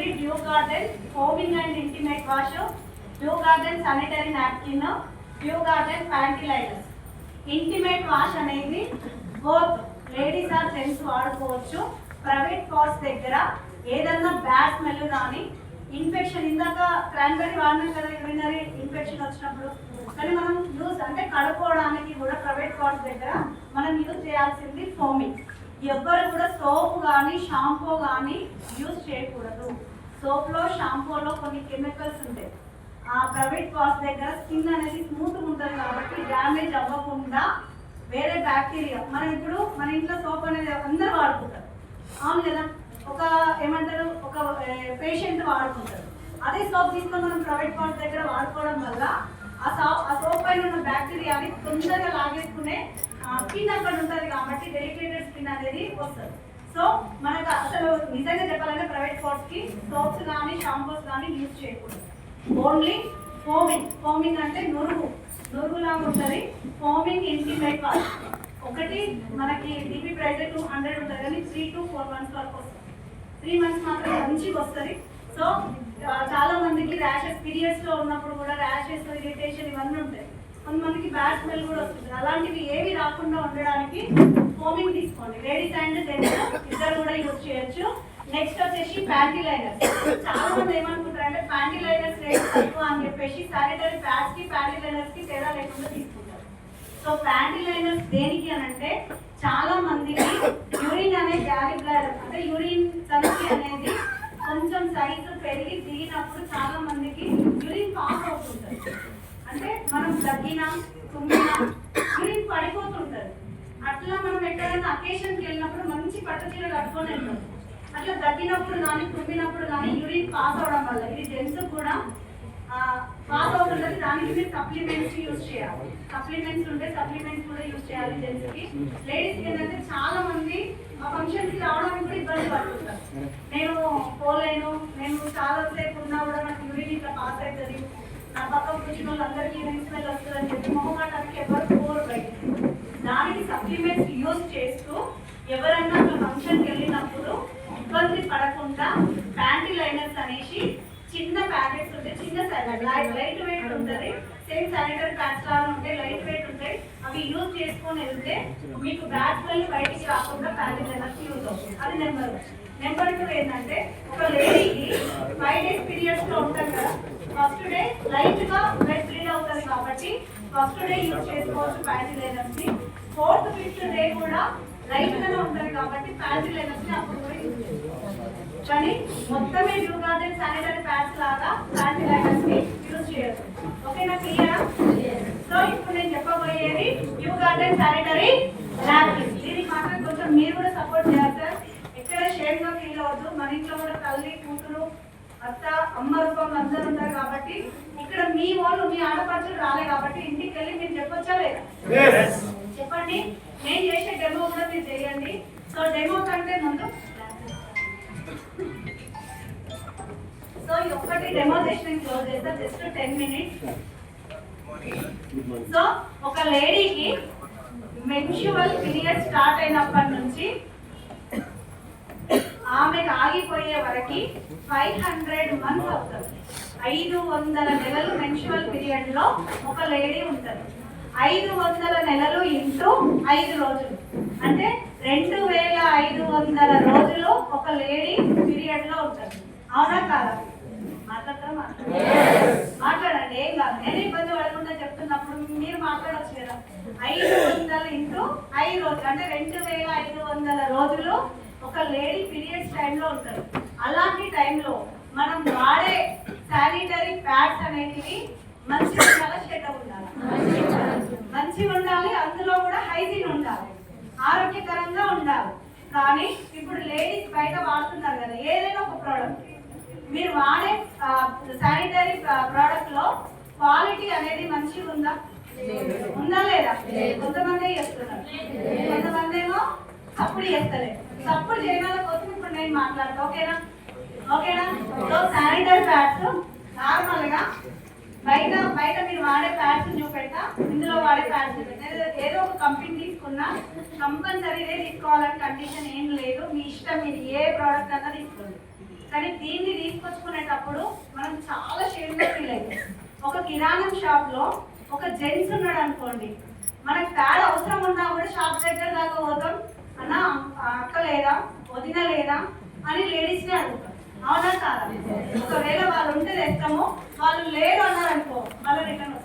ఇది due garden foaming and intimate wash, due garden sanitary napkin, due garden panty liners. Intimate wash అనేది both ladies are gents వాడుకోవచ్చు. Private parts దగ్గర ఏదన్నా bad smell కానీ infection, ఇందాక cranberry వాడినాం కదా urinary infection వచ్చినప్పుడు, కానీ మనం యూజ్ అంటే కడుక్కోవడానికి కూడా ప్రైవేట్ పార్ట్స్ దగ్గర మనం యూజ్ చేయాల్సింది ఫోమింగ్. ఎవ్వరు కూడా సోప్ కానీ షాంపూ కానీ యూజ్ చేయకూడదు. సోప్లో షాంపూలో కొన్ని కెమికల్స్ ఉంటాయి. ఆ ప్రైవేట్ పార్ట్స్ దగ్గర స్కిన్ అనేది స్మూత్గా ఉంటుంది కాబట్టి డ్యామేజ్ అవ్వకుండా వేరే బ్యాక్టీరియా, మనం ఇప్పుడు మన ఇంట్లో సోప్ అనేది అందరూ వాడుకుంటారు, అవును కదా, ఒక ఏమంటారు ఒక పేషెంట్ వాడుకుంటారు. అదే సోప్ తీసుకొని మనం ప్రైవేట్ పార్ట్స్ దగ్గర వాడుకోవడం వల్ల ఆ సోప్ పైన ఉన్న బ్యాక్టీరియాని తొందరగా లాగేసుకునే స్కిన్ అక్కడ ఉంటుంది కాబట్టి డెలికేటెడ్ స్కిన్ అనేది వస్తుంది. సో మనకు అసలు నిజంగా చెప్పాలంటే ప్రైవేట్ పార్ట్స్కి సోప్స్ కానీ షాంపూస్ కానీ యూజ్ చేయకూడదు. ఓన్లీ ఫోమింగ్ అంటే నురుగులాగా ఉంటుంది. ఫోమింగ్ ఇంటిమేట్ వాష్ ఒకటి మనకి డిపి ప్రైస్ 200 ఉంటుంది, కానీ 3 to 4 months వరకు వస్తుంది. 3 months మాత్రం మంచిగా వస్తుంది. సో చాలా మందికి ర్యాషెస్ పీరియడ్స్లో ఉన్నప్పుడు కూడా ర్యాషెస్, ఇరిటేషన్ ఇవన్నీ ఉంటాయి. కొంతమందికి బ్యాడ్ స్మెల్ కూడా వస్తుంది. అలాంటివి ఏవి రాకుండా ఉండడానికి ఫోమింగ్ తీసుకోండి. లేడీస్ అండ్ జెంట్స్ ఇద్దరు కూడా యూజ్ చేయొచ్చు. నెక్స్ట్ వచ్చేసి ప్యాంటీ లైనర్స్. చాలా మంది ఏమనుకుంటారు అంటే ప్యాంటీ లైనర్స్ రేట్ తక్కువ అని చెప్పేసి శానిటరీ ప్యాడ్స్ కి ప్యాంటీ లైనర్స్ కి తేడా లేకుండా తీసుకుంటారు. సో ప్యాంటీ లైనర్స్ దేనికి అని అంటే చాలా మందికి యూరిన్ అనే గ్యారీ బ్లాడర్ అంటే యూరిన్ సంచి అనేది కొంచెం సైజు పెరిగి దిగినప్పుడు చాలా మందికి యూరిన్ పాస్ అవుతుంటుంది. అంటే మనం దగ్గినా తుమ్మినా యూరిన్ పడిపోతుంటుంది. అట్లా మనం ఎక్కడైనా అకేషన్కి వెళ్ళినప్పుడు మంచి పట్టు చీర కట్టుకొని వెళ్తాం. అట్లా తగ్గినప్పుడు కానీ తుమ్మినప్పుడు కానీ యూరిన్ పాస్ అవడం వల్ల ఇది జెంట్స్ కూడా పాస్ అవుతుంటుంది. దానికి మీరు సప్లిమెంట్స్ యూజ్ చేయాలి. సప్లిమెంట్స్ ఉంటే సప్లిమెంట్స్ కూడా యూజ్ చేయాలి జెంట్స్కి. లేడీస్కి ఏంటంటే చాలా మంది ఆ ఫంక్షన్కి రావడానికి కూడా ఇబ్బంది పడుతుంటారు. నేను పోలేను, నేను చాలా సేపు ఉన్నా కూడా నాకు యూరిన్ ఇట్లా పాస్ అవుతుంది, నా పక్కన కూర్చున్న వాళ్ళందరికీ యూరిన్ స్మెల్ వస్తుంది అని చెప్పి మొహమాటానికి ఎవరు పోరు బయట. దానికి సప్లిమెంట్స్ యూజ్ చేస్తూ ఎవరైనా అట్లా ఫంక్షన్కి వెళ్ళినప్పుడు ఇబ్బంది పడకుండా ప్యాంటీ లైనర్స్ అనేసి చిన్న ప్యాకెట్స్ ఉంటాయి, చిన్న లైట్ వెయిట్ ఉంటుంది. సేమ్ శానిటరీ ప్యాడ్స్ లాగా ఉంటాయి, లైట్ వెయిట్ ఉంటాయి. అవి యూజ్ చేసుకొని వెళ్తే మీకు బ్యాడ్ స్మెల్ బయటికి రాకుండా ప్యాంటీ లైనర్స్ యూజ్ అవుతుంది. అది నెంబర్ 1. నెంబర్ 2 ఏంటంటే ఒక లేడీకి 5 days పీరియడ్స్ లో ఉంటాం కదా, ఫస్ట్ డే లైట్ గా బ్లడ్ బ్లీడ్ అవుతుంది కాబట్టి ఫస్ట్ డే యూజ్ చేసుకోవచ్చు ప్యాంటీ లైనర్స్ ని. 4th, 5th డే కూడా లైట్ గానే ఉంటుంది కాబట్టి ప్యాంటీ లైనర్స్ ని అప్పుడు కూడా యూజ్ చేసుకోవచ్చు. కానీ మొత్తమే డ్యూ గార్డెన్ శానిటరీ ప్యాడ్స్ లాగా ప్యాంటీ లైనర్స్ ని యూజ్ చేయొచ్చు. ఓకేనా, క్లియరా? సో ఇప్పుడు నేను చెప్పబోయేది డ్యూ గార్డెన్ శానిటరీ నాప్కిన్స్. దీనికి మాత్రం కొంచెం మీరు కూడా సపోర్ట్ చేయాలి సార్. ఎక్కడ షేమ్ గా ఫీల్ అవ్వద్దు. మన ఇంట్లో కూడా తల్లి, కూతురు, అత్త, అమ్మ రూపంలో అందరూ ఉంటారు కాబట్టి ఇక్కడ మీ వాళ్ళు మీ ఆడపడుచులు రాలే కాబట్టి ఇంటికి వెళ్ళి మీరు చెప్పొచ్చా లేదా? చెప్పండి. నేను చేసే డెమో కూడా మీరు చేయండి. సో డెమో కంటే ముందు సో ఈ ఒక్కటి డెమో సెషన్ క్లోజ్ చేస్తా, జస్ట్ 10 minutes. సో ఒక లేడీకి మెన్స్ట్రువల్ పీరియడ్ స్టార్ట్ అయినప్పటి నుంచి ఆమెకు ఆగిపోయే వరకు 500 months అవుతుంది. 500 నెలలు మెన్స్ట్రువల్ పీరియడ్ లో ఒక లేడీ ఉంటుంది. 500 నెలలు ఇంటూ 5 రోజులు అంటే 2500 రోజులు ఒక లేడీ పీరియడ్ లో ఉంటుంది. అవునా కాదా? మాట్లాడండి, ఏం కాదు. నేను ఇబ్బంది పడకుండా చెప్తున్నప్పుడు మీరు మాట్లాడచ్చు కదా. 500 ఇంటూ 5 రోజులు అంటే 2500 రోజులు ఒక లేడీ పీరియడ్స్ టైంలో ఉంటారు. అలాంటి టైంలో మనం వాడే శానిటరీ ప్యాడ్స్ అనేటివి మంచిగా ఉండాలి, చెడ్డ ఉండాలి, మంచిగా ఉండాలి, అందులో కూడా హైజీన్ ఉండాలి, ఆరోగ్యకరంగా ఉండాలి. కానీ ఇప్పుడు లేడీస్ బయట వాడుతున్నారు కదా ఏదైనా ఒక ప్రోడక్ట్, మీరు వాడే శానిటరీ ప్రోడక్ట్ లో క్వాలిటీ అనేది మంచిగా ఉందా లేదా? కొంతమంది చేస్తున్నారు, కొంతమంది ఏమో సప్పుడు చేస్తలేదు. సప్పుడు చేయడం కోసం ఇప్పుడు నేను మాట్లాడతా. ఓకేనా? సో శానిటరీ ప్యాడ్స్ నార్మల్ గా బయట మీరు వాడే ప్యాడ్స్ చూపెడతా, ఇందులో వాడే ప్యాడ్స్ ఏదో ఒక కంపెనీ తీసుకున్నా కంపల్సరీ ఇదే తీసుకోవాలని కండిషన్ ఏం లేదు. మీ ఇష్టం, మీరు ఏ ప్రోడక్ట్ అన్నా తీసుకోండి. కానీ కానీ దీన్ని తీసుకొచ్చుకునేటప్పుడు మనం చాలా షేడ్గా ఫీల్ అవుతాం. ఒక కిరాణం షాప్ లో ఒక జెంట్స్ ఉన్నాడు అనుకోండి, మనకు ప్యాడ్ అవసరం ఉన్నా కూడా షాప్ దగ్గర దాకా పోతాం, అన్న అక్క లేదా వదిన లేదా అని లేడీస్ని అడుగుతాం. అవునా కాదా? ఒకవేళ వాళ్ళు ఉంటే తెస్తాము, వాళ్ళు లేరు అన్నారు అనుకో మళ్ళీ రిటర్న్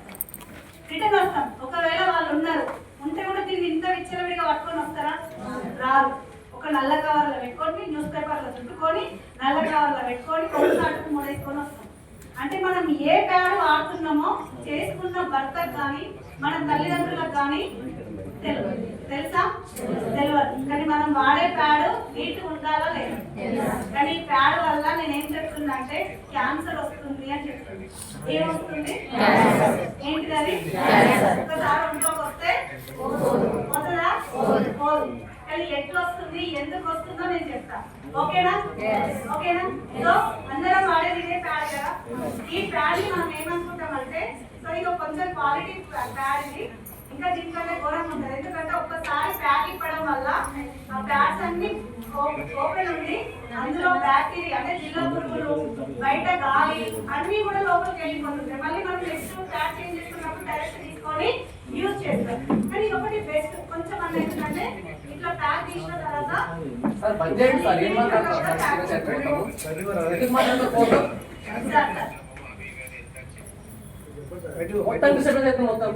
వస్తాం. ఒకవేళ వాళ్ళు ఉన్నారు ఉంటే కూడా దీన్ని ఇంత విచ్చలవిడిగా పట్టుకొని వస్తారా? రారు. ఒక నల్ల కవర్లో పెట్టుకొని న్యూస్ పేపర్లో చుట్టుకొని నల్ల కవర్లో పెట్టుకొని కొడుకు మూడేసుకొని వస్తాం. అంటే మనం ఏ ప్యాడ్ వాడుతున్నామో చేసుకున్న భర్తకు కానీ మన తల్లిదండ్రులకు కానీ తెలుసా? తెలియదు. కానీ మనం వాడే ప్యాడ్ నీట్గా ఉండాలా లేదా? కానీ ఈ ప్యాడ్ వల్ల నేను ఏం చెప్తున్నా అంటే క్యాన్సర్ వస్తుంది అని చెప్తుంది. ఏమొస్తుంది? ఏంటిది అది? ఒకసారి ఒంట్లోకి వస్తే పోతుందా? పోదు. కానీ ఎట్లా వస్తుంది, ఎందుకు వస్తుందో నేను చెప్తాను. ఓకేనా? సో అందరం వాడేది ఇదే ప్యాడ్ కదా. ఈ ప్యాడ్ మనం ఏమనుకుంటామంటే సో ఇది కొంచెం క్వాలిటీ ప్యాడ్ ఇది, ఇంకా దీనికంటే ఘోరంగా ఉంటుంది. ఎందుకంటే ఒక్కసారి ప్యాక్ ఇప్పడం వల్ల ఆ ప్యాడ్స్ అన్ని ఓపెన్ ఉండి అందులో బ్యాక్టీరియా అంటే జిల్లా పురుగులు, బయట గాలి అన్ని కూడా లోపలికి వెళ్ళిపోతుంటాయి. మళ్ళీ మనం నెక్స్ట్ ప్యాక్ చేంజ్ చేసుకున్నప్పుడు డైరెక్ట్ తీసుకొని యూజ్ చేస్తాం. కానీ ఒకటి బెస్ట్ కొంచెం అన్న ఏంటంటే ఇట్లా ప్యాక్ చేసిన తర్వాత మొత్తం